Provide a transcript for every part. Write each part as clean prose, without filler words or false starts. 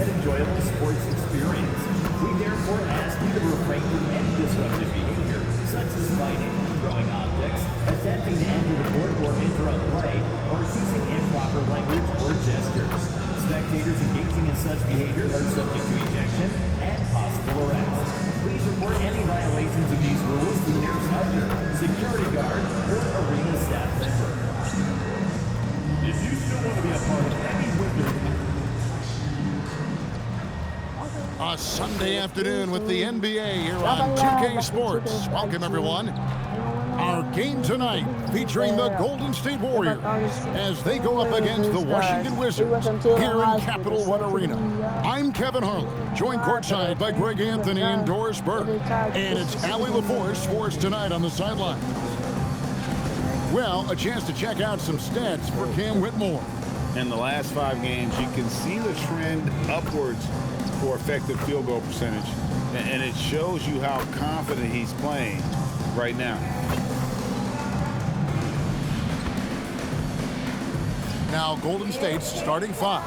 and enjoyable sports experience. We therefore ask you to refrain from any disruptive behavior, such as fighting, throwing objects, attempting to enter the court or interrupt play, or using improper language or gestures. Spectators engaging in such behavior are subject to ejection and possible arrest. Please report any violations of these rules to the nearest usher, security guard, or arena staff member. If you still want to be a part of any winter... A Sunday afternoon with the NBA here on 2K Sports. Welcome, everyone. Our game tonight featuring the Golden State Warriors as they go up against the Washington Wizards here in Capital One Arena. I'm Kevin Harlan, joined courtside by Greg Anthony and Doris Burke. And it's Allie LaForce for us tonight on the sideline. Well, a chance to check out some stats for Cam Whitmore. In the last 5 games, you can see the trend upwards for effective field goal percentage, and it shows you how confident he's playing right now. Now Golden State's starting 5.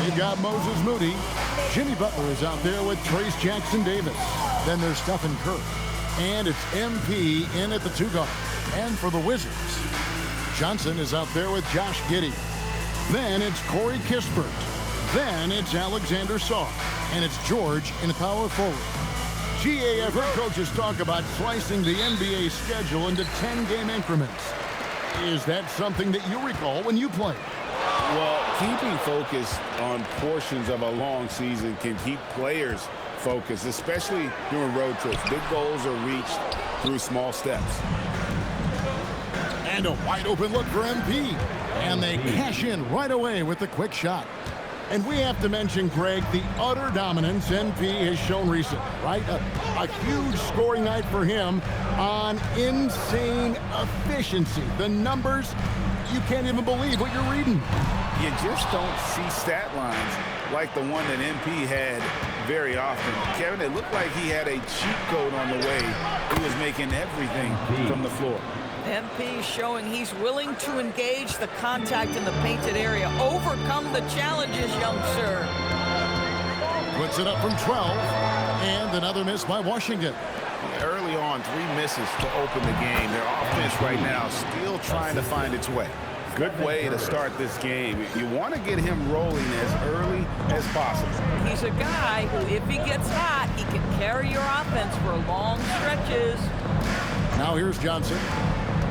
They've got Moses Moody. Jimmy Butler is out there with Trace Jackson-Davis. Then there's Stephen Curry. And it's MP in at the 2 guard. And for the Wizards, Johnson is out there with Josh Giddey. Then it's Corey Kispert. Then it's Alexander Saw. And it's George in the power forward. GA, I've heard coaches talk about slicing the NBA schedule into 10-game increments. Is that something that you recall when you played? Well, keeping focused on portions of a long season can keep players focused, especially during road trips. Big goals are reached through small steps. And a wide open look for MP. And they cash in right away with the quick shot. And we have to mention, Greg, the utter dominance MP has shown recently, right? A huge scoring night for him on insane efficiency. The numbers, you can't even believe what you're reading. You just don't see stat lines like the one that MP had very often. Kevin, it looked like he had a cheat code on the way. He was making everything from the floor. MP showing he's willing to engage the contact in the painted area, overcome the challenges, young sir. Puts it up from 12, and another miss by Washington. Early on, 3 misses to open the game. Their offense right now still trying to find its way. Good way to start this game. You want to get him rolling as early as possible. He's a guy who, if he gets hot, he can carry your offense for long stretches. Now here's Johnson.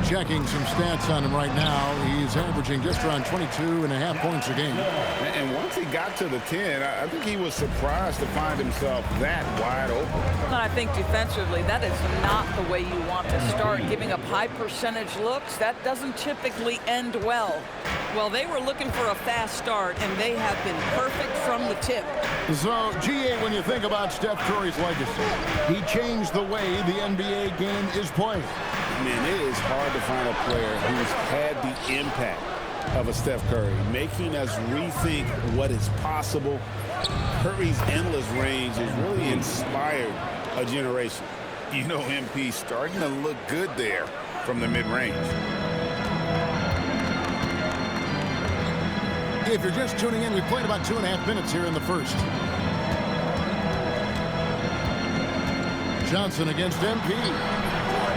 Checking some stats on him right now. He's averaging just around 22.5 points a game. And once he got to the 10, I think he was surprised to find himself that wide open. And I think defensively, that is not the way you want to start. Giving up high percentage looks, that doesn't typically end well. Well, they were looking for a fast start, and they have been perfect from the tip. So, GA, when you think about Steph Curry's legacy, he changed the way the NBA game is played. Man, it is hard to find a player who's had the impact of a Steph Curry, making us rethink what is possible. Curry's endless range has really inspired a generation. You know, MP starting to look good there from the mid-range. If you're just tuning in, we've played about 2.5 minutes here in the first. Johnson against MP.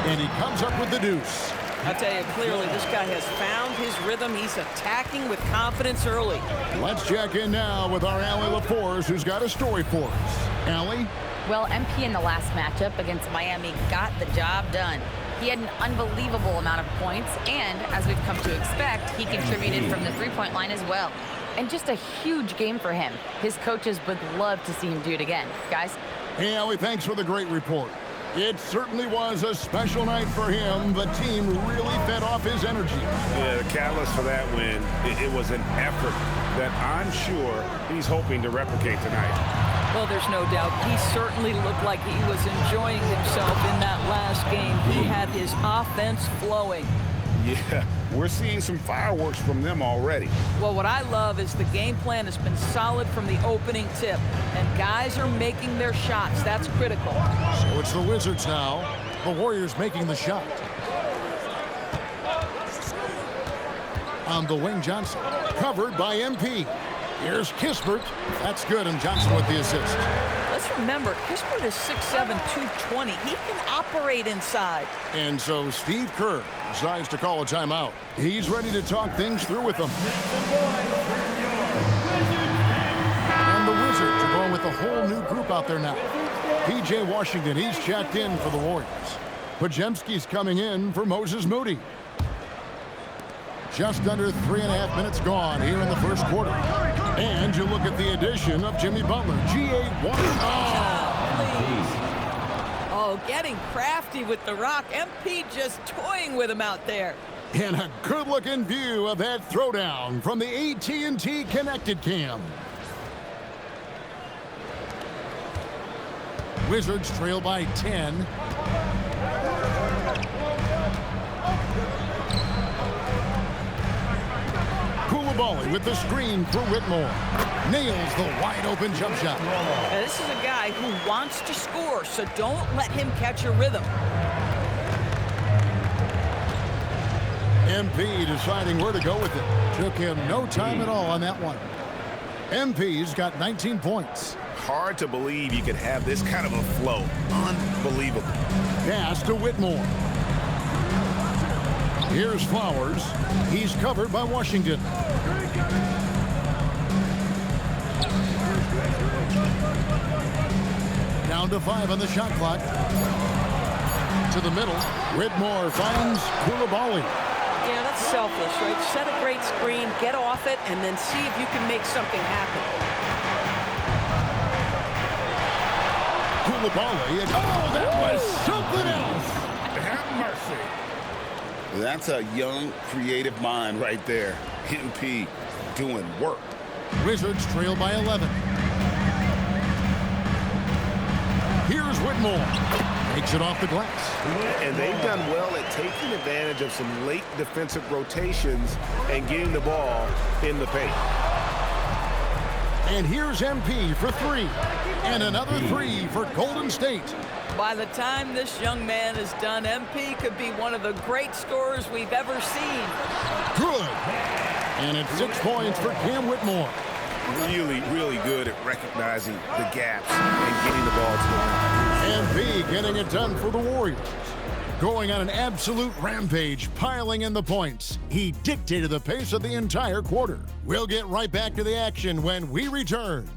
And he comes up with the deuce. I tell you, clearly, this guy has found his rhythm. He's attacking with confidence early. Let's check in now with our Allie LaForce, who's got a story for us. Allie? Well, MP in the last matchup against Miami got the job done. He had an unbelievable amount of points, and as we've come to expect, he contributed from the three-point line as well. And just a huge game for him. His coaches would love to see him do it again. Guys? Hey, Allie, thanks for the great report. It certainly was a special night for him. The team really fed off his energy. Yeah, the catalyst for that win, it was an effort that I'm sure he's hoping to replicate tonight. Well, there's no doubt. He certainly looked like he was enjoying himself in that last game. He had his offense flowing. Yeah, we're seeing some fireworks from them already. Well, what I love is the game plan has been solid from the opening tip, and guys are making their shots. That's critical. So it's the Wizards now. The Warriors making the shot. On the wing, Johnson. Covered by MP. Here's Kispert. That's good, and Johnson with the assist. Let's remember, Kispert is 6'7", 220. He can operate inside. And so Steve Kerr decides to call a timeout. He's ready to talk things through with them. And the Wizards are going with a whole new group out there now. P.J. Washington, he's checked in for the Warriors. Podziemski's coming in for Moses Moody. Just under 3.5 minutes gone here in the first quarter. And you look at the addition of Jimmy Butler. G.A. Washington. Oh, getting crafty with the rock. MP just toying with him out there. And a good-looking view of that throwdown from the AT&T Connected Cam. Wizards trail by 10. Koulibaly with the screen for Whitmore. Nails the wide-open jump shot. Now, this is a guy who wants to score, so don't let him catch a rhythm. MP deciding where to go with it. Took him no time at all on that one. MP's got 19 points. Hard to believe you could have this kind of a flow. Unbelievable. Pass to Whitmore. Here's Flowers. He's covered by Washington. Down to 5 on the shot clock. To the middle. Whitmore finds Koulibaly. Yeah, that's selfish, right? Set a great screen, get off it, and then see if you can make something happen. Koulibaly. Oh, that was something else. Have mercy. That's a young, creative mind right there. MP doing work. Wizards trail by 11. Here's Whitmore. Takes it off the glass. And they've done well at taking advantage of some late defensive rotations and getting the ball in the paint. And here's MP for 3. And another 3 for Golden State. By the time this young man is done, MP could be one of the great scorers we've ever seen. Good. And it's 6 points for Cam Whitmore. Really, really good at recognizing the gaps and getting the ball to the line. MP getting it done for the Warriors. Going on an absolute rampage, piling in the points. He dictated the pace of the entire quarter. We'll get right back to the action when we return.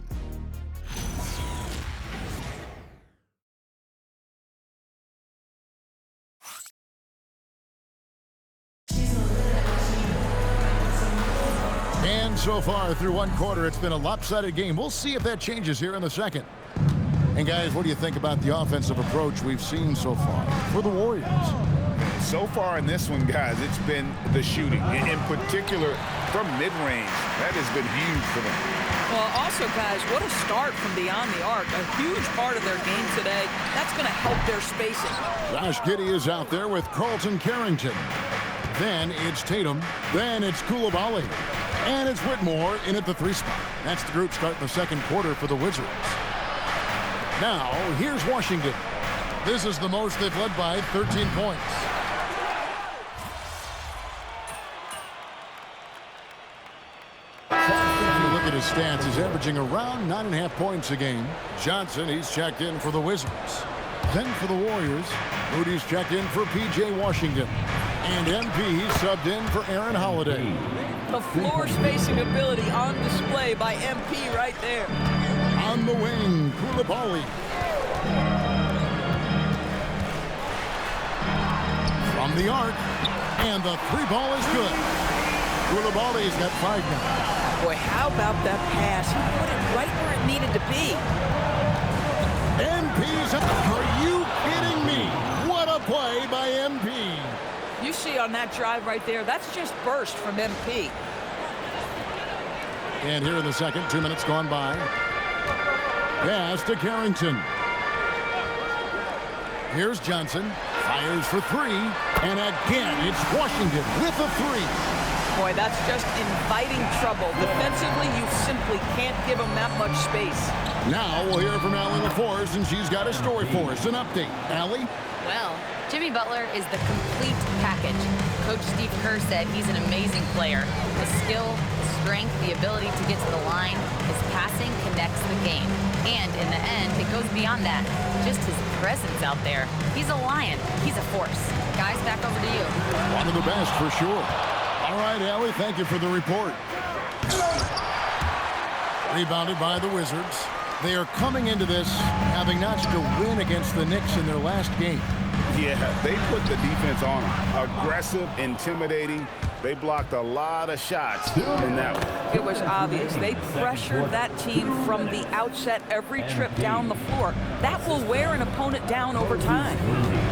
And so far through one quarter, it's been a lopsided game. We'll see if that changes here in the second. And guys, what do you think about the offensive approach we've seen so far for the Warriors? So far in this one, guys, it's been the shooting. In particular, from mid-range. That has been huge for them. Well, also, guys, what a start from beyond the arc. A huge part of their game today. That's going to help their spacing. Josh Giddey is out there with Carlton Carrington. Then it's Tatum. Then it's Koulibaly. And it's Whitmore in at the 3 spot. That's the group starting the second quarter for the Wizards. Now, here's Washington. This is the most they've led by 13 points. If you look at his stats, he's averaging around 9.5 points a game. Johnson, he's checked in for the Wizards. Then for the Warriors, Moody's checked in for P.J. Washington. And MP subbed in for Aaron Holiday. The floor spacing ability on display by MP right there. On the wing, Koulibaly. From the arc, and the 3 ball is good. Koulibaly's got 5 now. Boy, how about that pass? He put it right where it needed to be. MP's up. Are you kidding me? What a play by MP. You see on that drive right there, that's just burst from MP. And here in the second, 2 minutes gone by. Pass to Carrington. Here's Johnson. Fires for 3. And again, it's Washington with a 3. Boy, that's just inviting trouble. Defensively, you simply can't give them that much space. Now we'll hear from Allie LaForce, and she's got a story for us. An update. Allie? Well, Jimmy Butler is the complete package. Coach Steve Kerr said he's an amazing player. The skill, the strength, the ability to get to the line. His passing connects the game. And in the end, it goes beyond that. Just his presence out there. He's a lion. He's a force. Guys, back over to you. One of the best for sure. All right, Allie, thank you for the report. Rebounded by the Wizards. They are coming into this having notched a win against the Knicks in their last game. Yeah, they put the defense on them. Aggressive, intimidating. They blocked a lot of shots in that one. It was obvious. They pressured that team from the outset every trip down the floor. That will wear an opponent down over time.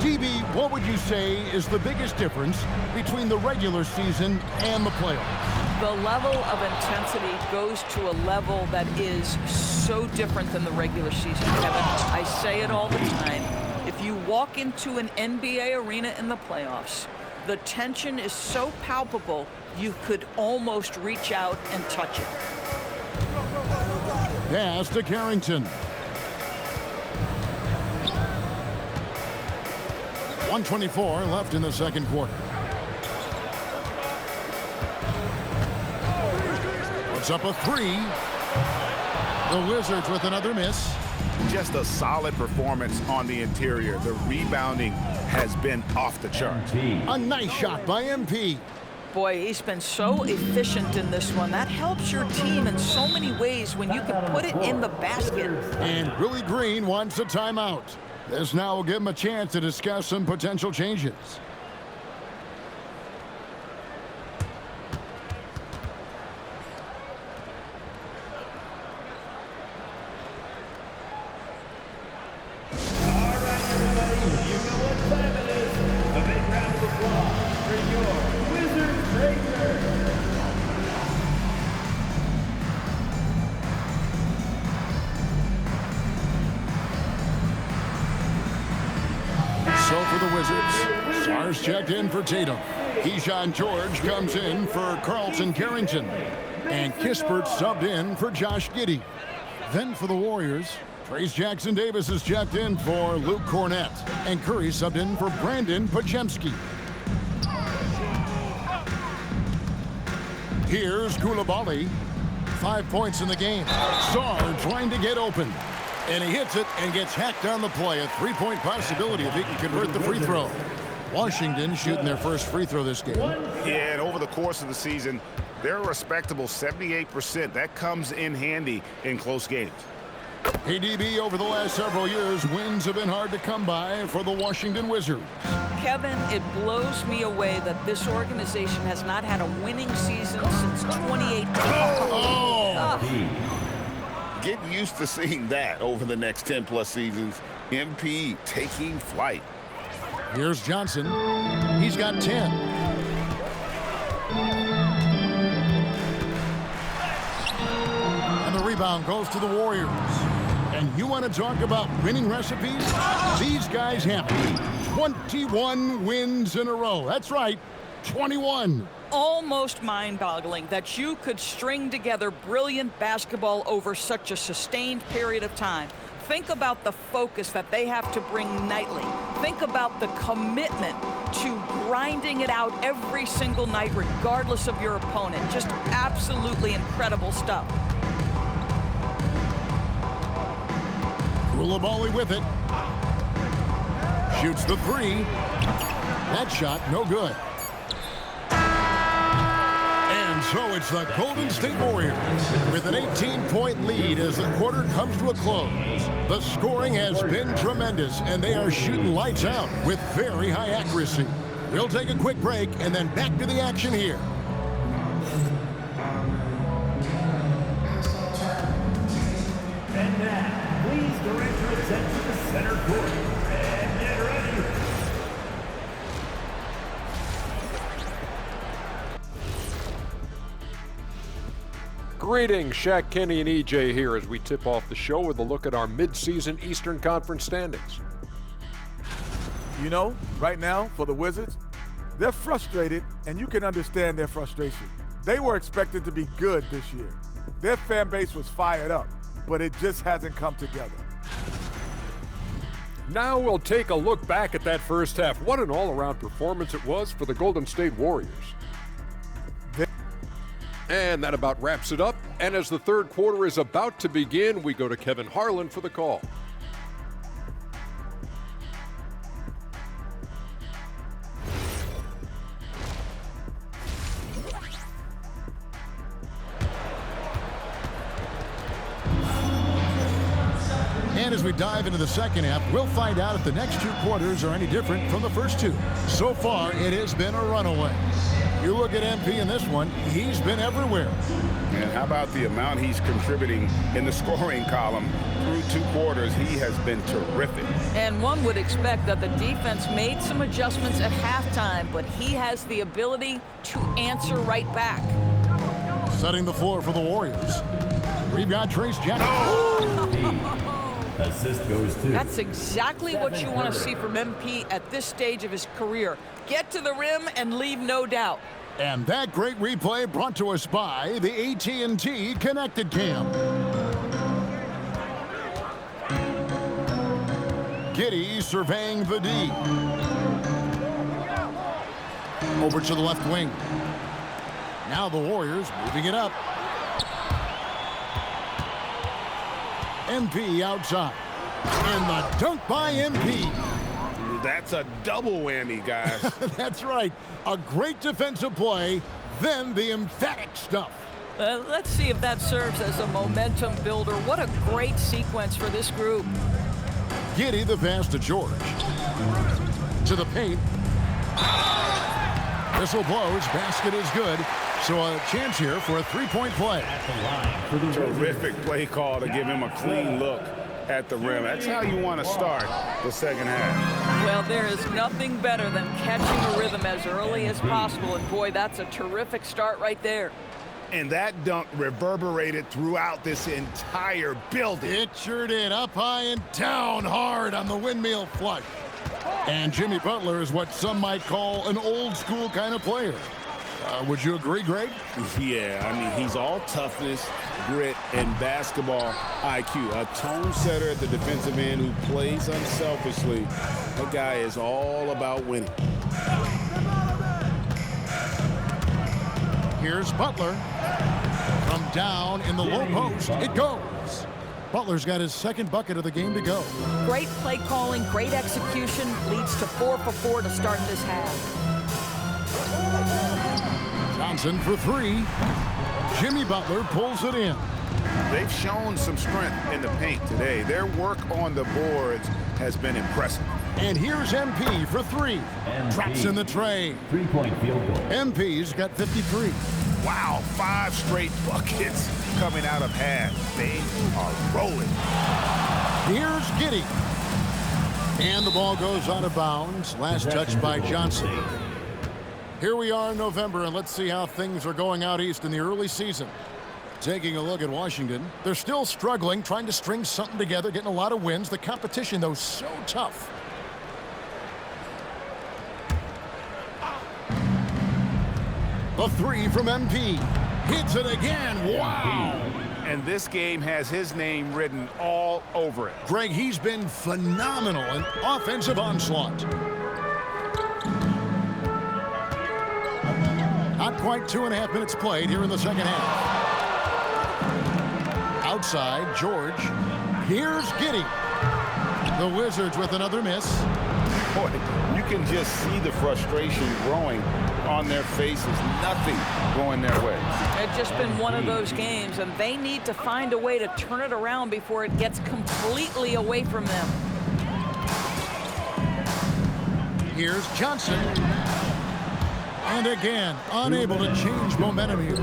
DB, what would you say is the biggest difference between the regular season and the playoffs? The level of intensity goes to a level that is so different than the regular season, Kevin. I say it all the time. If you walk into an NBA arena in the playoffs, the tension is so palpable, you could almost reach out and touch it. Pass to Carrington. 1:24 left in the second quarter. Puts up a three. The Wizards with another miss. Just a solid performance on the interior. The rebounding has been off the chart. A nice shot by MP. Boy, he's been so efficient in this one. That helps your team in so many ways when you can put it in the basket. And Willie Green wants a timeout. This now will give him a chance to discuss some potential changes. So for the Wizards, Stars checked in for Tatum. Keyshawn George comes in for Carlton Carrington. And Kispert subbed in for Josh Giddey. Then for the Warriors, Trace Jackson Davis is checked in for Luke Cornett. And Curry subbed in for Brandon Podziemski. Here's Koulibaly. 5 points in the game. Sarr trying to get open. And he hits it and gets hacked on the play. A three-point possibility if he can convert the free throw. Washington shooting their first free throw this game. Yeah, and over the course of the season, they're a respectable 78%. That comes in handy in close games. ADB over the last several years, wins have been hard to come by for the Washington Wizards. Kevin, it blows me away that this organization has not had a winning season since 2018. Get used to seeing that over the next 10+ seasons. MP taking flight. Here's Johnson. He's got 10. And the rebound goes to the Warriors. And you want to talk about winning recipes? These guys have 21 wins in a row. That's right, 21. Almost mind-boggling that you could string together brilliant basketball over such a sustained period of time. Think about the focus that they have to bring nightly. Think about the commitment to grinding it out every single night, regardless of your opponent. Just absolutely incredible stuff. Koulibaly with it. Shoots the three. That shot, no good. And so it's the Golden State Warriors with an 18-point lead as the quarter comes to a close. The scoring has been tremendous, and they are shooting lights out with very high accuracy. We'll take a quick break and then back to the action here. And now, please direct your attention to center court. And get ready. Greetings, Shaq, Kenny, and EJ here as we tip off the show with a look at our mid-season Eastern Conference standings. You know, right now, for the Wizards, they're frustrated, and you can understand their frustration. They were expected to be good this year. Their fan base was fired up, but it just hasn't come together. Now we'll take a look back at that first half. What an all-around performance it was for the Golden State Warriors. And that about wraps it up. And as the third quarter is about to begin, we go to Kevin Harlan for the call. And as we dive into the second half, we'll find out if the next two quarters are any different from the first two. So far, it has been a runaway. You look at MP in this one, he's been everywhere. And how about the amount he's contributing in the scoring column? Through two quarters, he has been terrific. And one would expect that the defense made some adjustments at halftime, but he has the ability to answer right back. Setting the floor for the Warriors. We've got Trace Jackson. Assist goes to. That's exactly what you want to see from MP at this stage of his career. Get to the rim and leave no doubt. And that great replay brought to us by the AT&T Connected Cam. Giddey surveying the D. Over to the left wing. Now the Warriors moving it up. MP outside. And the dunk by MP. That's a double whammy, guys. That's right. A great defensive play, then the emphatic stuff. Let's see if that serves as a momentum builder. What a great sequence for this group. Giddey the pass to George. To the paint. Whistle blows. Basket is good. So a chance here for a three-point play. Terrific play call to give him a clean look at the rim. That's how you want to start the second half. Well, there is nothing better than catching a rhythm as early as possible. And boy, that's a terrific start right there. And that dunk reverberated throughout this entire building. It sure did. Up high and down hard on the windmill flush. And Jimmy Butler is what some might call an old school kind of player. Would you agree, Greg? Yeah, I mean, he's all toughness, grit, and basketball IQ. A tone setter at the defensive end who plays unselfishly. That guy is all about winning. Here's Butler. From down in the low post, it goes. Butler's got his second bucket of the game to go. Great play calling, great execution, leads to 4 for 4 to start this half. Johnson for three. Jimmy Butler pulls it in. They've shown some strength in the paint today. Their work on the boards has been impressive. And here's MP for three. Drops in the tray. Three-point field goal. MP's got 53. Wow, 5 straight buckets coming out of half. They are rolling. Here's Giddey. And the ball goes out of bounds. Last touch by Johnson. Here we are in November, and let's see how things are going out east in the early season. Taking a look at Washington. They're still struggling, trying to string something together, getting a lot of wins. The competition, though, so tough. The three from MP. Hits it again. Wow. And this game has his name written all over it. Greg, he's been phenomenal in offensive onslaught. Not quite 2.5 minutes played here in the second half. Outside, George. Here's Giddey. The Wizards with another miss. Boy, you can just see the frustration growing on their faces. Nothing going their way. It's just been one of those games, and they need to find a way to turn it around before it gets completely away from them. Here's Johnson. And again, unable to change momentum here.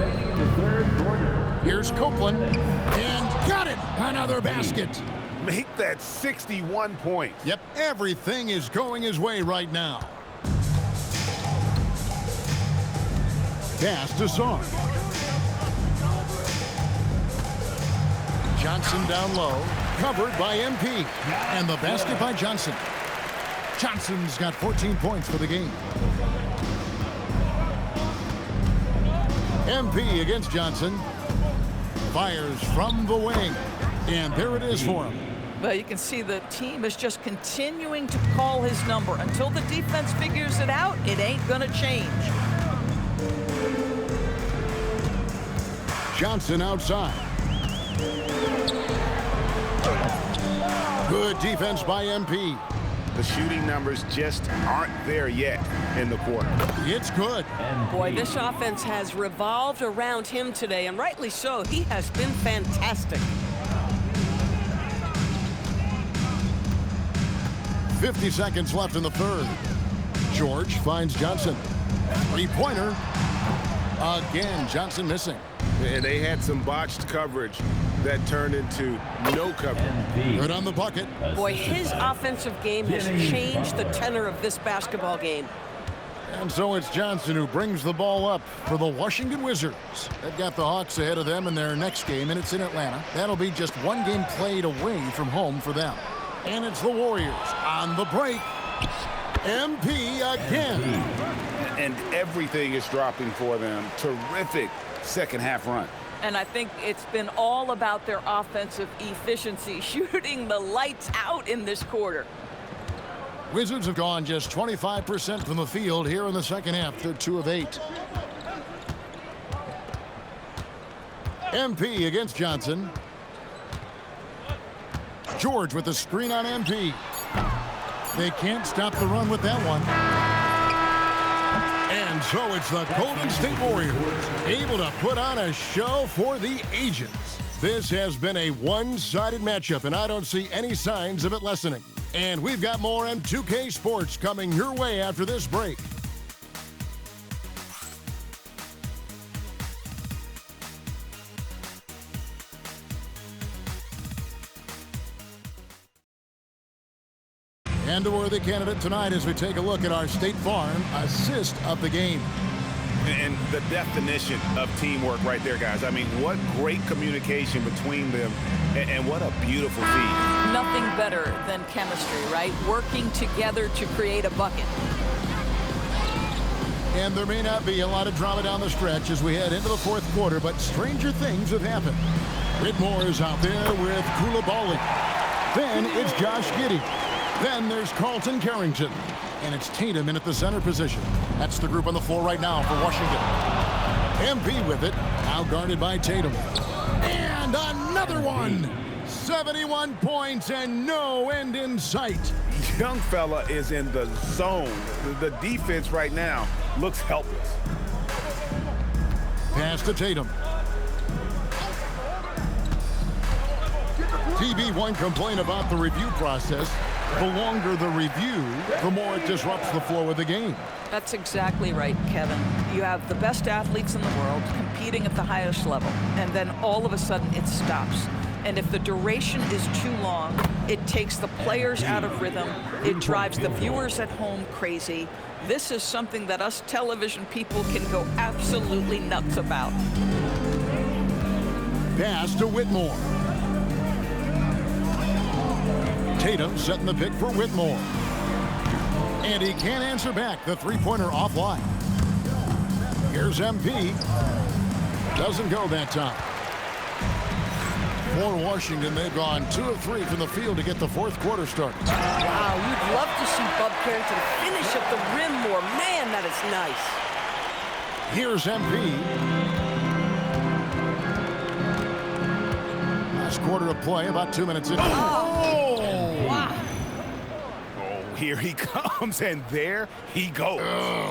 Here's Copeland. And got it! Another basket. Make that 61 points. Yep, everything is going his way right now. Pass to Song. Johnson down low. Covered by MP. And the basket by Johnson. Johnson's got 14 points for the game. MP against Johnson. Fires from the wing. And there it is for him. But you can see the team is just continuing to call his number. Until the defense figures it out, it ain't going to change. Johnson outside. Good defense by MP. The shooting numbers just aren't there yet in the quarter. It's good. Boy, this offense has revolved around him today, and rightly so. He has been fantastic. 50 seconds left in the third. George finds Johnson. Three-pointer. Again, Johnson missing. And they had some botched coverage that turned into no coverage. Good on the bucket. Boy, his offensive game has changed the tenor of this basketball game. And so it's Johnson who brings the ball up for the Washington Wizards. They've got the Hawks ahead of them in their next game, and it's in Atlanta. That'll be just one game played away from home for them. And it's the Warriors on the break. MP again. And everything is dropping for them. Terrific second half run. And I think it's been all about their offensive efficiency, shooting the lights out in this quarter. Wizards have gone just 25% from the field here in the second half. They're 2 of 8. MP against Johnson. George with the screen on MP. They can't stop the run with that one. And so it's the Golden State Warriors able to put on a show for the ages. This has been a one-sided matchup, and I don't see any signs of it lessening. And we've got more M2K Sports coming your way after this break. And a worthy candidate tonight as we take a look at our State Farm assist of the game. And the definition of teamwork right there, guys. I mean, what great communication between them, and what a beautiful feed. Nothing better than chemistry, right? Working together to create a bucket. And there may not be a lot of drama down the stretch as we head into the fourth quarter, but stranger things have happened. Whitmore is out there with Koulibaly. Then it's Josh Giddey. Then there's Carlton Carrington. And it's Tatum in at the center position. That's the group on the floor right now for Washington. MP with it. Now guarded by Tatum. And another one. 71 points and no end in sight. Young fella is in the zone. The defense right now looks helpless. Pass to Tatum. TB won't complain about the review process. The longer the review, the more it disrupts the flow of the game. That's exactly right, Kevin. You have the best athletes in the world competing at the highest level, and then all of a sudden it stops. And if the duration is too long, it takes the players out of rhythm. It drives the viewers at home crazy. This is something that us television people can go absolutely nuts about. Pass to Whitmore. Tatum setting the pick for Whitmore. And he can't answer back. The three-pointer offline. Here's MP. Doesn't go that time. For Washington, they've gone 2 of 3 from the field to get the fourth quarter started. Wow, you'd love to see Bub Carrington finish at the rim more. Man, that is nice. Here's MP. Last quarter of play, about 2 minutes in. Wow. Oh, here he comes, and there he goes.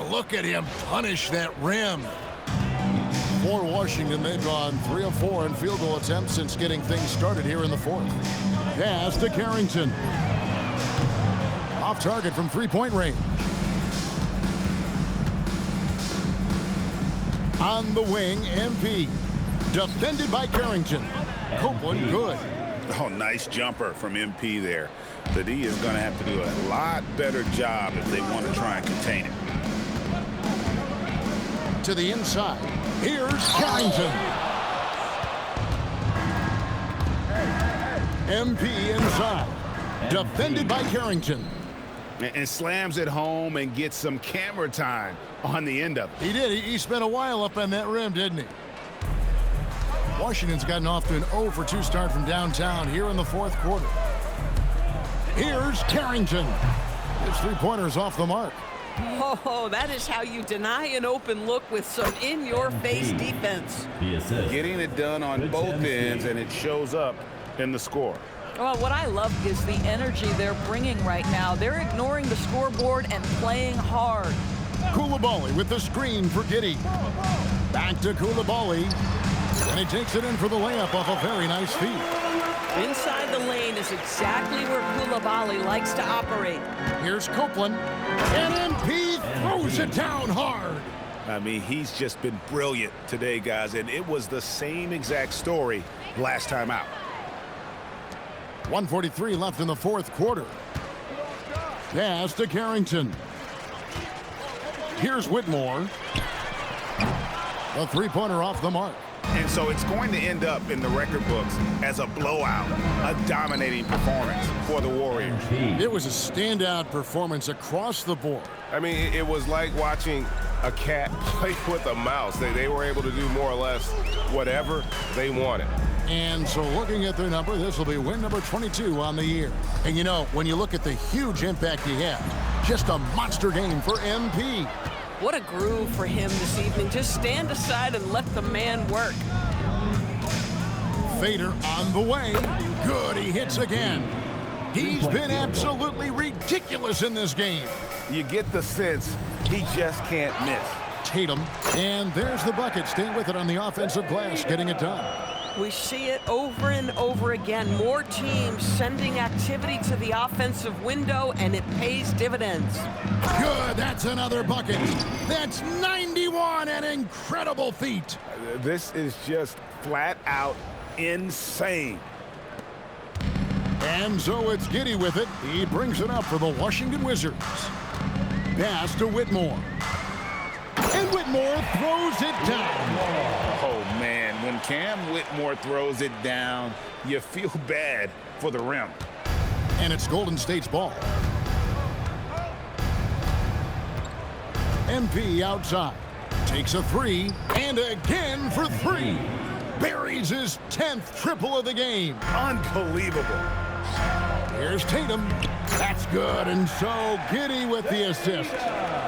Look at him punish that rim. For Washington, they've gone 3 of 4 in field goal attempts since getting things started here in the fourth. Pass to Carrington. Off target from three-point range. On the wing, MP. Defended by Carrington. Copeland, good. Oh, nice jumper from MP there. The D is going to have to do a lot better job if they want to try and contain it. To the inside. Here's Carrington. MP inside. Defended by Carrington. And slams it home and gets some camera time on the end of it. He did. He spent a while up on that rim, didn't he? Washington's gotten off to an 0 for 2 start from downtown here in the fourth quarter. Here's Carrington. His three-pointer's off the mark. Oh, that is how you deny an open look with some in-your-face defense. The assist. Getting it done on both ends, and it shows up in the score. Well, what I love is the energy they're bringing right now. They're ignoring the scoreboard and playing hard. Koulibaly with the screen for Giddey. Back to Koulibaly. And he takes it in for the layup off a very nice feed. Inside the lane is exactly where Koulibaly likes to operate. Here's Copeland. And MP throws it down hard. I mean, he's just been brilliant today, guys, and it was the same exact story last time out. 1:43 left in the fourth quarter. Pass to Carrington. Here's Whitmore. A three-pointer off the mark. And so it's going to end up in the record books as a blowout, a dominating performance for the Warriors. It was a standout performance across the board. I mean, it was like watching a cat play with a mouse. They were able to do more or less whatever they wanted. And so looking at their number, this will be win number 22 on the year. And you know, when you look at the huge impact he had, just a monster game for MP. What a groove for him this evening. Just stand aside and let the man work. Fader on the way. Good, he hits again. He's been absolutely ridiculous in this game. You get the sense he just can't miss. Tatum, and there's the bucket. Staying with it on the offensive glass, getting it done. We see it over and over again. More teams sending activity to the offensive window, and it pays dividends. Good, that's another bucket. That's 91, an incredible feat. This is just flat out insane. And so it's Giddey with it. He brings it up for the Washington Wizards. Pass to Whitmore. And Whitmore throws it down. Oh, man, when Cam Whitmore throws it down, you feel bad for the rim. And it's Golden State's ball. MP outside. Takes a three, and again for three. Buries his 10th triple of the game. Unbelievable. Here's Tatum. That's good, and so Giddey with the assist.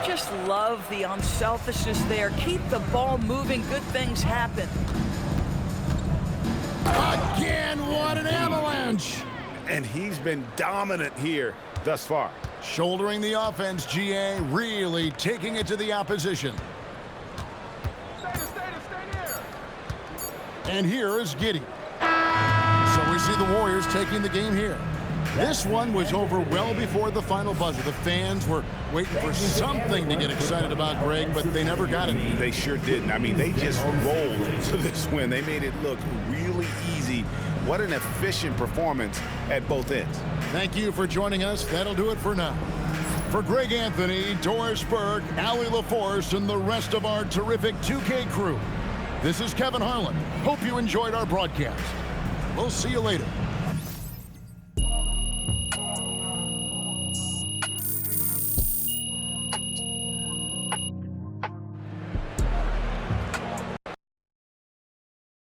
Just love the unselfishness there. Keep the ball moving. Good things happen. Again, what an avalanche. And he's been dominant here thus far. Shouldering the offense, GA, really taking it to the opposition. And here is Giddey. So we see the Warriors taking the game here. This one was over well before the final buzzer. The fans were waiting for something to get excited about, Greg, but they never got it. They sure didn't. I mean, they just rolled to this win. They made it look really easy. What an efficient performance at both ends. Thank you for joining us. That'll do it for now. For Greg Anthony, Doris Burke, Allie LaForce, and the rest of our terrific 2K crew, this is Kevin Harlan. Hope you enjoyed our broadcast. We'll see you later.